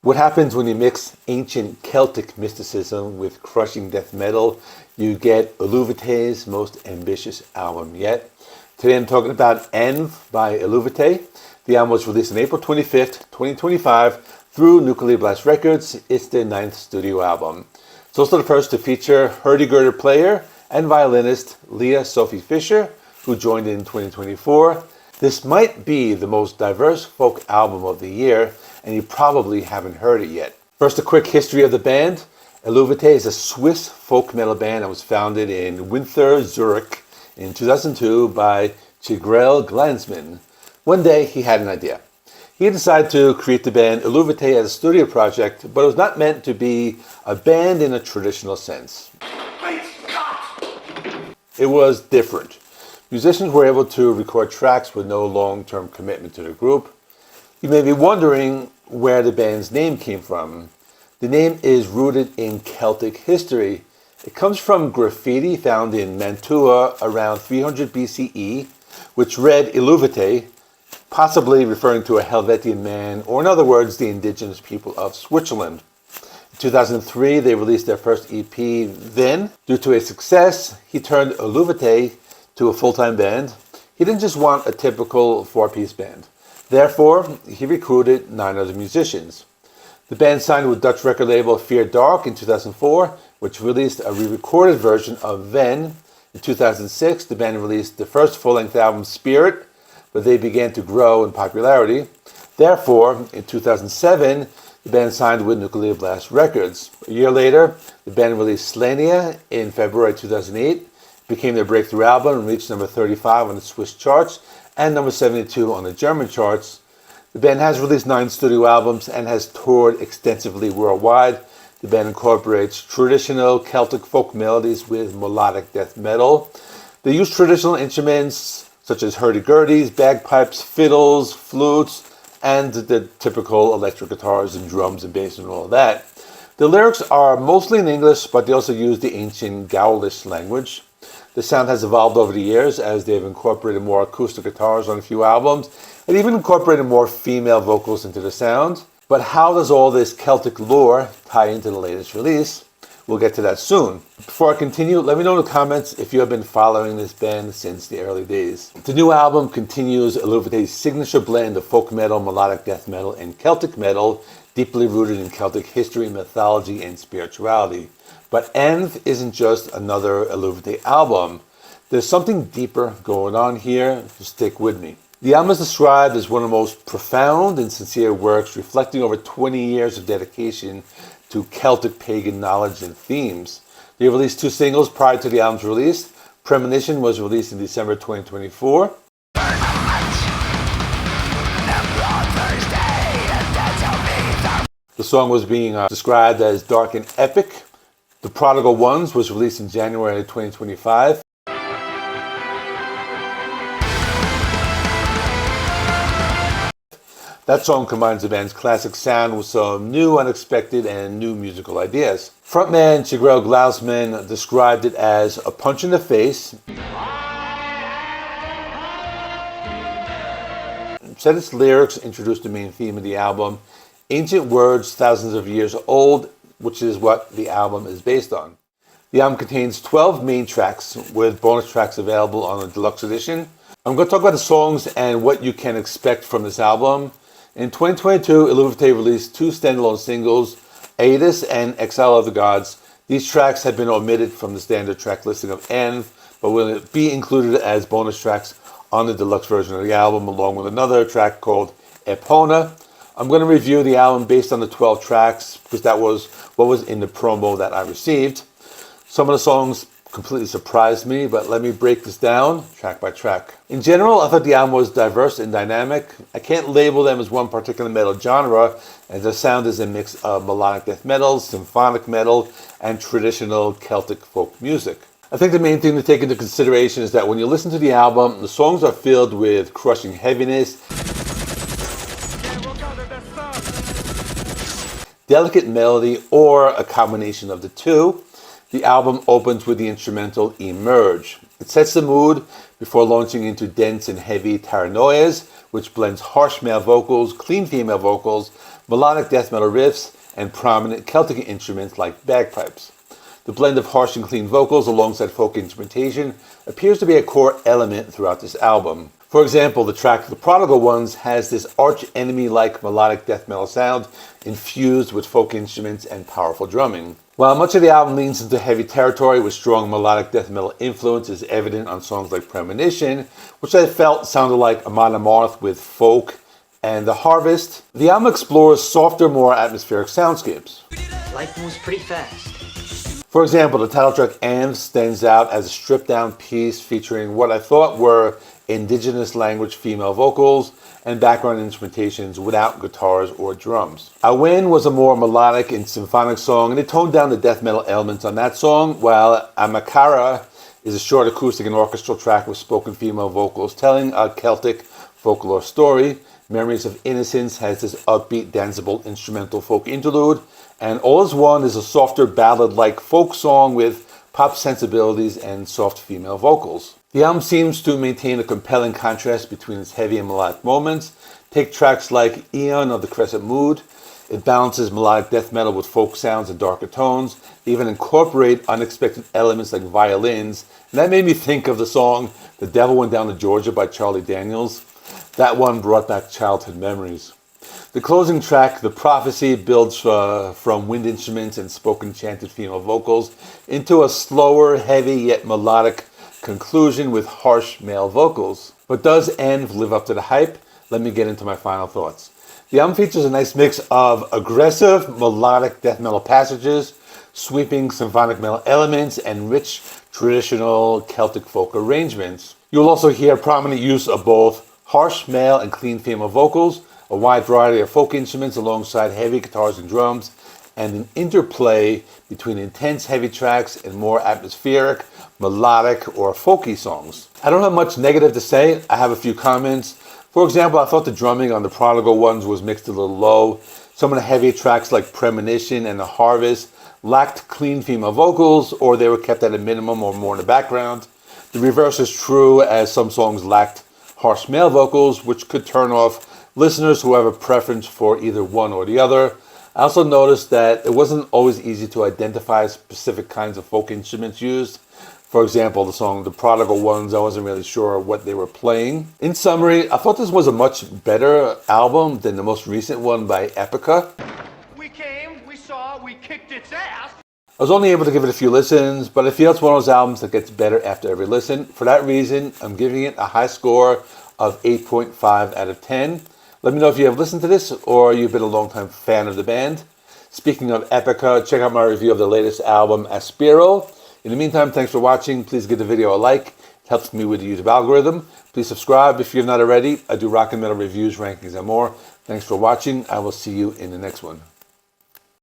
What happens when you mix ancient Celtic mysticism with crushing death metal? You get Eluveitie's most ambitious album yet. Today I'm talking about Env by Eluveitie. The album was released on April 25th, 2025 through Nuclear Blast Records. It's their 9th studio album. It's also the first to feature hurdy-gurdy player and violinist Leah Sophie Fisher, who joined in 2024. This might be the most diverse folk album of the year, and you probably haven't heard it yet. First, a quick history of the band. Eluveitie is a Swiss folk metal band that was founded in Winter, Zurich in 2002 by Chigrel Glanzmann. One day, he had an idea. He decided to create the band Eluveitie as a studio project, but it was not meant to be a band in a traditional sense. It was different. Musicians were able to record tracks with no long-term commitment to the group. You may be wondering where the band's name came from. The name is rooted in Celtic history. It comes from graffiti found in Mantua around 300 BCE, which read Eluveitie, possibly referring to a Helvetian man, or in other words, the indigenous people of Switzerland. In 2003, they released their first EP. Then, due to its success, he turned Eluveitie to a full-time band. He didn't just want a typical four-piece band. Therefore, he recruited 9 other musicians. The band signed with Dutch record label Fear Dark in 2004, which released a re-recorded version of Ven. In 2006, the band released the first full-length album, Spirit, but they began to grow in popularity. Therefore, in 2007, the band signed with Nuclear Blast Records. A year later, the band released Slania in February 2008. It became their breakthrough album and reached number 35 on the Swiss charts and number 72 on the German charts. The band has released 9 studio albums and has toured extensively worldwide. The band incorporates traditional Celtic folk melodies with melodic death metal. They use traditional instruments such as hurdy-gurdies, bagpipes, fiddles, flutes, and the typical electric guitars and drums and bass and all that. The lyrics are mostly in English, but they also use the ancient Gaulish language. The sound has evolved over the years as they've incorporated more acoustic guitars on a few albums and even incorporated more female vocals into the sound. But how does all this Celtic lore tie into the latest release? We'll get to that soon. Before I continue, let me know in the comments if you have been following this band since the early days. The new album continues Eluveitie's signature blend of folk metal, melodic death metal, and Celtic metal, deeply rooted in Celtic history, mythology, and spirituality. But Env isn't just another Eluveitie album. There's something deeper going on here, so stick with me. The album is described as one of the most profound and sincere works, reflecting over 20 years of dedication to Celtic pagan knowledge and themes. They released 2 singles prior to the album's release. Premonition was released in December 2024. The song was being described as dark and epic. The Prodigal Ones was released in January 2025. That song combines the band's classic sound with some new, unexpected, and new musical ideas. Frontman Chigrel Glanzmann described it as a punch in the face. Said its lyrics introduced the main theme of the album, ancient words thousands of years old, which is what the album is based on. The album contains 12 main tracks with bonus tracks available on the deluxe edition. I'm going to talk about the songs and what you can expect from this album. In 2022, Eluveitie released 2 standalone singles, Aetus and Exile of the Gods. These tracks have been omitted from the standard track listing of Env, but will be included as bonus tracks on the deluxe version of the album, along with another track called Epona. I'm going to review the album based on the 12 tracks, because that was what was in the promo that I received. Some of the songs completely surprised me, but let me break this down track by track. In general, I thought the album was diverse and dynamic. I can't label them as one particular metal genre, as the sound is a mix of melodic death metal, symphonic metal, and traditional Celtic folk music. I think the main thing to take into consideration is that when you listen to the album, the songs are filled with crushing heaviness, delicate melody, or a combination of the two. The album opens with the instrumental Emerge. It sets the mood before launching into dense and heavy paranoias, which blends harsh male vocals, clean female vocals, melodic death metal riffs, and prominent Celtic instruments like bagpipes. The blend of harsh and clean vocals alongside folk instrumentation appears to be a core element throughout this album. For example, the track The Prodigal Ones has this arch-enemy-like melodic death metal sound infused with folk instruments and powerful drumming. While much of the album leans into heavy territory with strong melodic death metal influence is evident on songs like Premonition, which I felt sounded like Amon Amarth with folk, and The Harvest, the album explores softer, more atmospheric soundscapes. Life moves pretty fast. For example, the title track And stands out as a stripped-down piece featuring what I thought were indigenous language female vocals and background instrumentations without guitars or drums. I Win was a more melodic and symphonic song, and it toned down the death metal elements on that song, while Amakara is a short acoustic and orchestral track with spoken female vocals telling a Celtic folklore story. Memories of Innocence has this upbeat, danceable instrumental folk interlude, and All Is One is a softer ballad-like folk song with pop sensibilities and soft female vocals. The album seems to maintain a compelling contrast between its heavy and melodic moments. Take tracks like Eon of the Crescent Mood. It balances melodic death metal with folk sounds and darker tones. They even incorporate unexpected elements like violins. And that made me think of the song The Devil Went Down to Georgia by Charlie Daniels. That one brought back childhood memories. The closing track, The Prophecy, builds from wind instruments and spoken chanted female vocals into a slower, heavy, yet melodic conclusion with harsh male vocals. But does End live up to the hype? Let me get into my final thoughts. The album features a nice mix of aggressive, melodic death metal passages, sweeping symphonic metal elements, and rich, traditional Celtic folk arrangements. You'll also hear prominent use of both harsh male and clean female vocals, a wide variety of folk instruments alongside heavy guitars and drums, and an interplay between intense heavy tracks and more atmospheric, melodic, or folky songs. I don't have much negative to say. I have a few comments. For example, I thought the drumming on The Prodigal Ones was mixed a little low. Some of the heavy tracks like Premonition and The Harvest lacked clean female vocals, or they were kept at a minimum or more in the background. The reverse is true, as some songs lacked harsh male vocals, which could turn off listeners who have a preference for either one or the other. I also noticed that it wasn't always easy to identify specific kinds of folk instruments used. For example, the song The Prodigal Ones, I wasn't really sure what they were playing. In summary, I thought this was a much better album than the most recent one by Epica. We came, we saw, we kicked its ass. I was only able to give it a few listens, but I feel it's one of those albums that gets better after every listen. For that reason, I'm giving it a high score of 8.5 out of 10. Let me know if you have listened to this or you've been a long-time fan of the band. Speaking of Epica, check out my review of the latest album, Aspiral. In the meantime, thanks for watching. Please give the video a like. It helps me with the YouTube algorithm. Please subscribe if you're not already. I do rock and metal reviews, rankings, and more. Thanks for watching. I will see you in the next one.